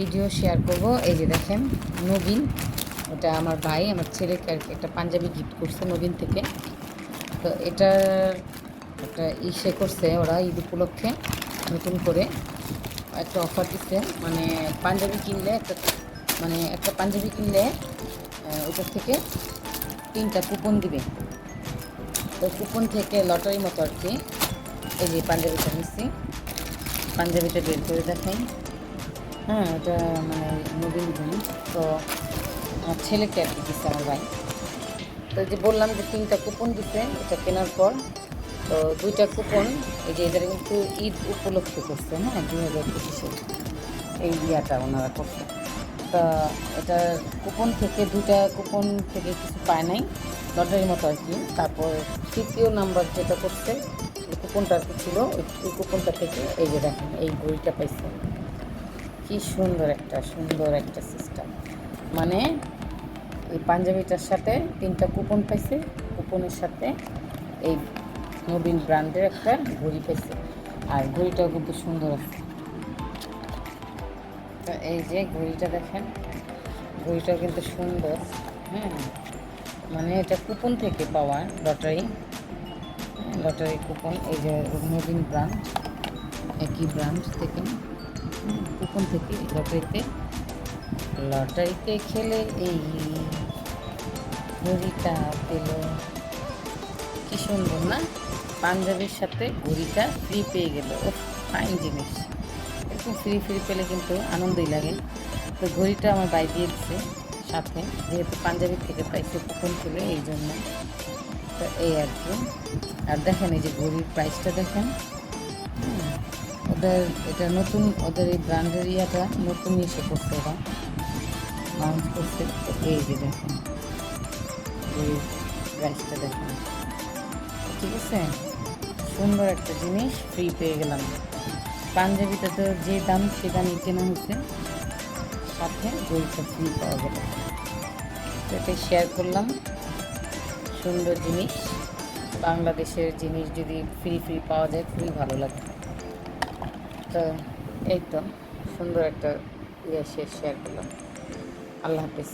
Video share করব। এই যে দেখেন নবীন, এটা আমার ভাই আমার ছেলেকে আর কি একটা পাঞ্জাবি গিফট করছে নবীন থেকে। তো এটার একটা ইসে করছে ওরা ঈদ উপলক্ষে নতুন করে একটা অফার দিচ্ছে, মানে পাঞ্জাবি কিনলে একটা পাঞ্জাবি কিনলে ওটার থেকে 3টা কুপন দিবে। তো কুপন থেকে লটারির মতো আর কি। এই যে পাঞ্জাবিটা নিচ্ছি, পাঞ্জাবিটা বের করে দেখাই। হ্যাঁ, এটা মানে নবীন জিনিস। তো আমার ছেলেকে আর কি দিচ্ছে আমার ভাই। তো যে বললাম যে 3টা কুপন দিতে এটা কেনার পর। তো 2টা কুপন, এই যে এটা কিন্তু ঈদ উপলক্ষে করছে, হ্যাঁ 2025-এ এই ইয়াটা ওনারা করছে। তা এটা কুপন থেকে 2টা কুপন থেকে কিছু পায় নাই, লটারির মতো আর কি। তারপর 3য় নাম্বার যেটা করছে এই কুপনটা আর কি ছিল, ওই কুপনটা থেকে এই যে দেখেন এই ঘড়িটা পাইছে। কি সুন্দর একটা সিস্টেম, মানে এই পাঞ্জাবিটার সাথে 3টা কুপন পাইছে, কুপনের সাথে এই নবীন ব্র্যান্ডের একটা ঘড়ি পাইছে। আর ঘড়িটাও কিন্তু সুন্দর আছে। তো এই যে ঘড়িটা দেখেন, ঘড়িটাও কিন্তু সুন্দর। হ্যাঁ, মানে এটা কুপন থেকে পাওয়া লটারি কুপন। এই যে নবীন ব্র্যান্ড, একই ব্র্যান্ড থেকে কুপন থেকে লটারিতে খেলে এই ঘড়িটা পেল। কি সুন্দর না, পাঞ্জাবির সাথে ঘড়িটা ফ্রি পেয়ে গেল। ও ফাইন জিনিস, এরকম ফ্রি পেলে কিন্তু আনন্দই লাগে। তো ঘড়িটা আমার ভাই দিয়ে দিচ্ছে সাথে, যেহেতু পাঞ্জাবির থেকে পাইছে কুপন খুলে এই জন্য। তো এই আর কি। আর দেখেন এই যে ঘড়ির প্রাইসটা দেখেন। ওদের এটা নতুন, ওদের এই ব্র্যান্ডের ইয়াটা নতুন এসে করছে, ওরা লঞ্চ করছে। তো এই যে দেখেন ঘড়ির প্রাইসটা দেখেন, ঠিক আছে। সুন্দর একটা জিনিস ফ্রি পেয়ে গেলাম। পাঞ্জাবিটা তো যে দাম সে দামই কেনা হয়েছে, সাথে ঘড়িটা ফ্রি পাওয়া গেল। তো এটাই শেয়ার করলাম। সুন্দর জিনিস, বাংলাদেশের জিনিস যদি ফ্রি পাওয়া যায় খুবই ভালো লাগে। তো এই তো সুন্দর একটা শেয়ার করলাম। আল্লাহ হাফিজ।